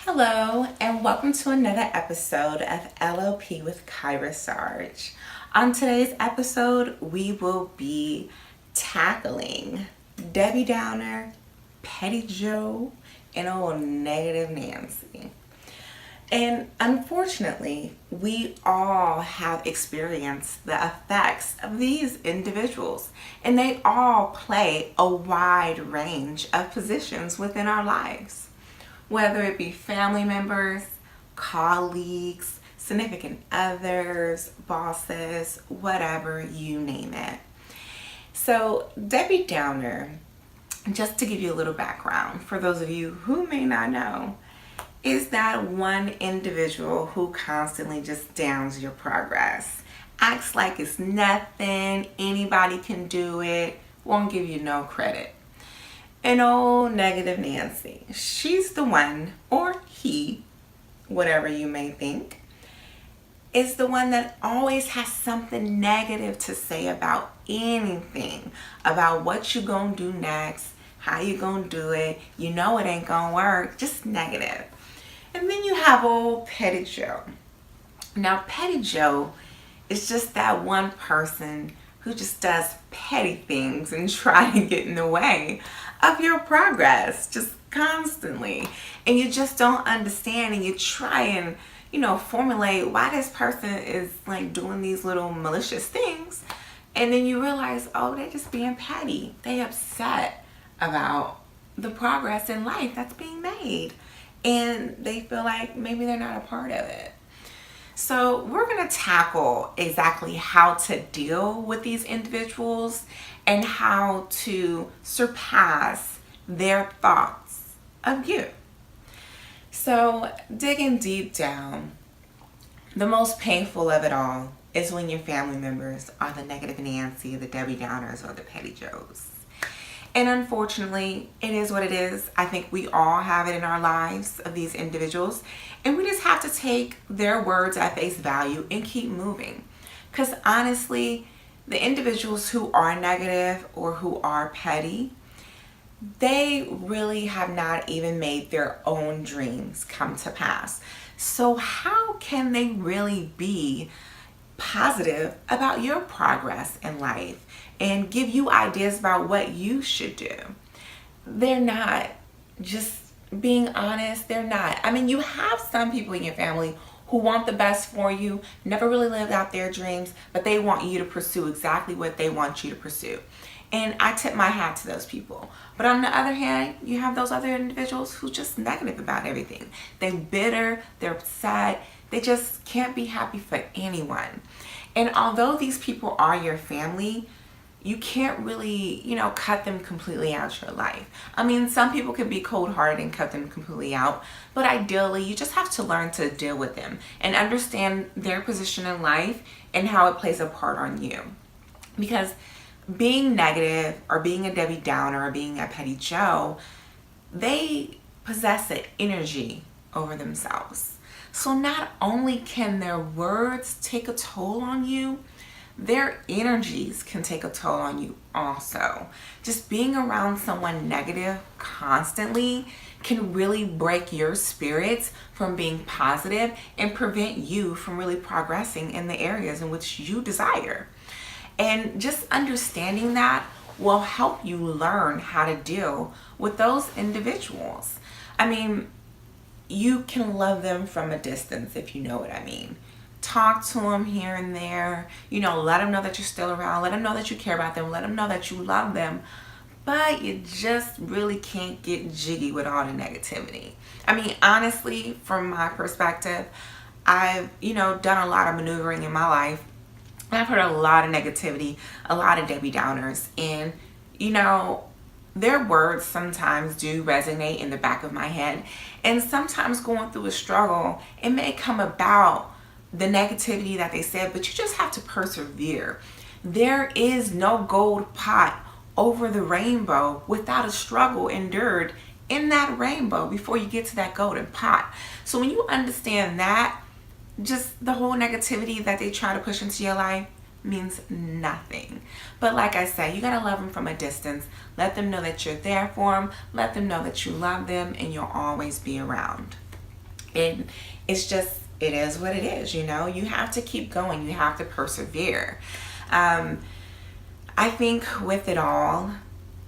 Hello, and welcome to another episode of L.O.P with Kyra Sarge. On today's episode, we will be tackling Debbie Downer, Petty Joe, and old Negative Nancy. And unfortunately, we all have experienced the effects of these individuals, and they all play a wide range of positions within our lives. Whether it be family members, colleagues, significant others, bosses, whatever, you name it. So Debbie Downer, just to give you a little background, for those of you who may not know, is that one individual who constantly just downs your progress, acts like it's nothing, anybody can do it, won't give you no credit. And old Negative Nancy, she's the one, or he, whatever you may think, is the one that always has something negative to say about anything, about what you gonna do next, how you gonna do it, you know it ain't gonna work, just negative. And then you have old Petty Joe. Now Petty Joe is just that one person who just does petty things and try to get in the way of your progress just constantly. And you just don't understand, and you try and, formulate why this person is like doing these little malicious things. And then you realize, oh, they're just being petty. They upset about the progress in life that's being made. And they feel like maybe they're not a part of it. So we're going to tackle exactly how to deal with these individuals and how to surpass their thoughts of you. So digging deep down, the most painful of it all is when your family members are the Negative Nancy, the Debbie Downers, or the Petty Joes. And unfortunately, it is what it is. I think we all have it in our lives of these individuals. And we just have to take their words at face value and keep moving. Because honestly, the individuals who are negative or who are petty, they really have not even made their own dreams come to pass. So how can they really be positive about your progress in life and give you ideas about what you should do? They're not. Just being honest, they're not. I mean, you have some people in your family who want the best for you, never really lived out their dreams, but they want you to pursue exactly what they want you to pursue. And I tip my hat to those people. But on the other hand, you have those other individuals who just negative about everything. They're bitter, they're upset, they just can't be happy for anyone. And although these people are your family, you can't really, cut them completely out your life. I mean, some people can be cold-hearted and cut them completely out, but ideally, you just have to learn to deal with them and understand their position in life and how it plays a part on you. Because being negative or being a Debbie Downer or being a Petty Joe, they possess an energy over themselves. So not only can their words take a toll on you, their energies can take a toll on you also. Just being around someone negative constantly can really break your spirits from being positive and prevent you from really progressing in the areas in which you desire. And just understanding that will help you learn how to deal with those individuals. I mean, you can love them from a distance, if you know what I mean. Talk to them here and there, let them know that you're still around, let them know that you care about them, let them know that you love them, but you just really can't get jiggy with all the negativity. I mean, honestly, from my perspective, I've, done a lot of maneuvering in my life, and I've heard a lot of negativity, a lot of Debbie Downers, and, their words sometimes do resonate in the back of my head, and sometimes going through a struggle, it may come about the negativity that they said, but you just have to persevere. There is no gold pot over the rainbow without a struggle endured in that rainbow before you get to that golden pot. So when you understand that, just the whole negativity that they try to push into your life means nothing. But like I said, you gotta love them from a distance. Let them know that you're there for them. Let them know that you love them and you'll always be around. And it's just, it is what it is, you know? You have to keep going. You have to persevere. I think with it all,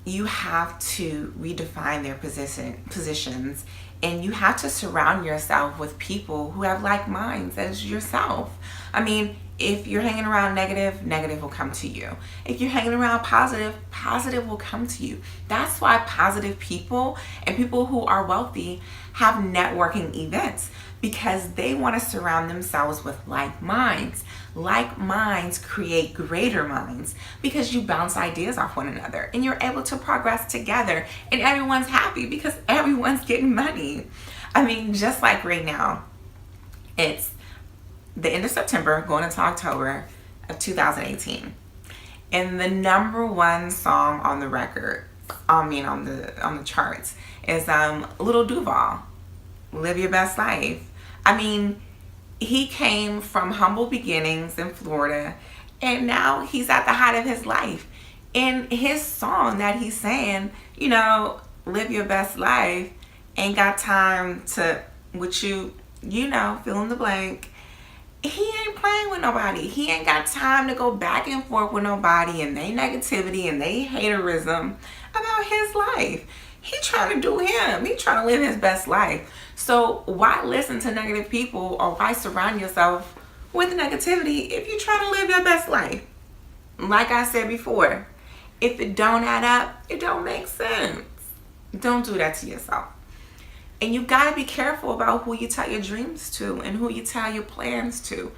you have to redefine their positions, and you have to surround yourself with people who have like minds as yourself. I mean, if you're hanging around negative, negative will come to you. If you're hanging around positive, positive will come to you. That's why positive people and people who are wealthy have networking events, because they want to surround themselves with like minds. Like minds create greater minds, because you bounce ideas off one another and you're able to progress together, and everyone's happy because everyone's getting money. I mean, just like right now, it's the end of September going into October of 2018. And the number one song on the record, on the charts, is Little Duval, Live Your Best Life. I mean, he came from humble beginnings in Florida, and now he's at the height of his life. In his song that he's saying, you know, live your best life, ain't got time to, with you, you know, fill in the blank. He ain't playing with nobody. He ain't got time to go back and forth with nobody and they negativity and they haterism about his life. He trying to do him. He trying to live his best life. So why listen to negative people, or why surround yourself with negativity if you're trying to live your best life? Like I said before, if it don't add up, it don't make sense. Don't do that to yourself. And you got to be careful about who you tell your dreams to and who you tell your plans to.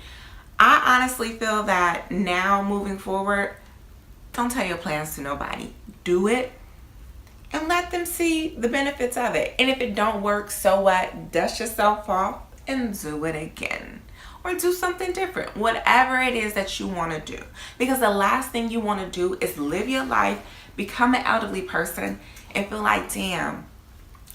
I honestly feel that now, moving forward, don't tell your plans to nobody. Do it and let them see the benefits of it. And if it don't work, so what? Dust yourself off and do it again. Or do something different. Whatever it is that you want to do. Because the last thing you want to do is live your life, become an elderly person, and feel like, damn,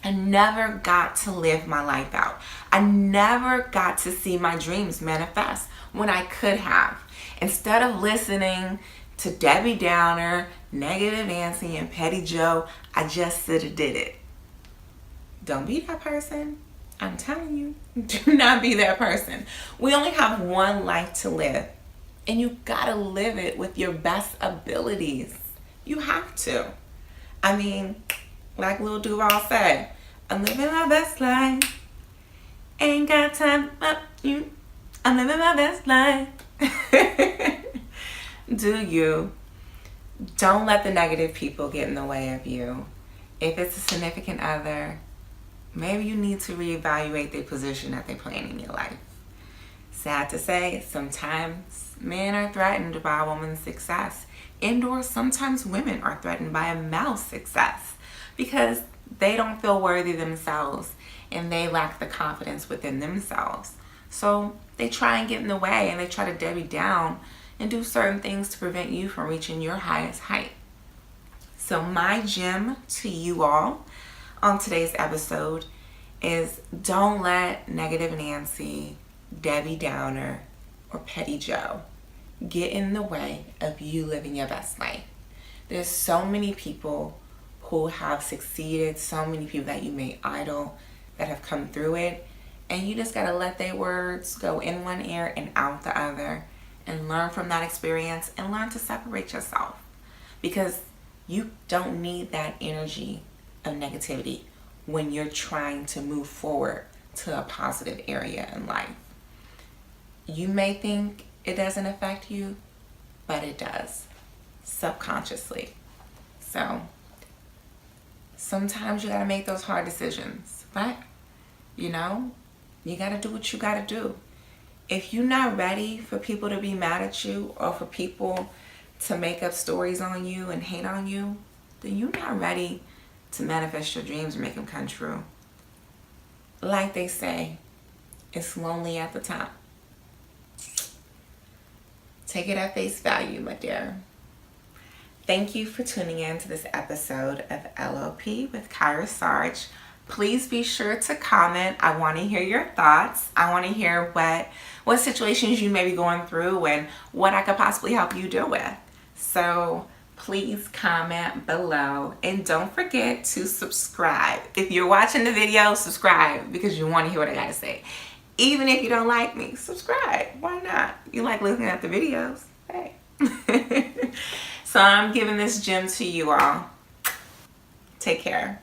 I never got to live my life out. I never got to see my dreams manifest when I could have. Instead of listening to Debbie Downer, Negative Nancy, and Petty Joe, I just should have did it. Don't be that person. I'm telling you, do not be that person. We only have one life to live, and you gotta live it with your best abilities. You have to. I mean, like Lil Duval said, I'm living my best life. Ain't got time for you. I'm living my best life. Do you? Don't let the negative people get in the way of you. If it's a significant other, maybe you need to reevaluate the position that they're playing in your life. Sad to say, sometimes men are threatened by a woman's success, and/or sometimes women are threatened by a male's success because they don't feel worthy themselves and they lack the confidence within themselves. So they try and get in the way, and they try to Debbie down and do certain things to prevent you from reaching your highest height. So my gem to you all on today's episode is, don't let Negative Nancy, Debbie Downer, or Petty Joe get in the way of you living your best life. There's so many people who have succeeded, so many people that you may idol that have come through it, and you just gotta let their words go in one ear and out the other, and learn from that experience and learn to separate yourself, because you don't need that energy of negativity when you're trying to move forward to a positive area in life. You may think it doesn't affect you, but it does, subconsciously. So sometimes you gotta make those hard decisions, right? You know, you gotta do what you gotta do. If you're not ready for people to be mad at you, or for people to make up stories on you and hate on you, then you're not ready to manifest your dreams and make them come true. Like they say, it's lonely at the top. Take it at face value, my dear. Thank you for tuning in to this episode of L.O.P. with Kyra Sarge. Please be sure to comment. I want to hear your thoughts. I want to hear what situations you may be going through and what I could possibly help you deal with. So please comment below. And don't forget to subscribe. If you're watching the video, subscribe because you want to hear what I got to say. Even if you don't like me, subscribe. Why not? You like looking at the videos. Hey. So I'm giving this gem to you all. Take care.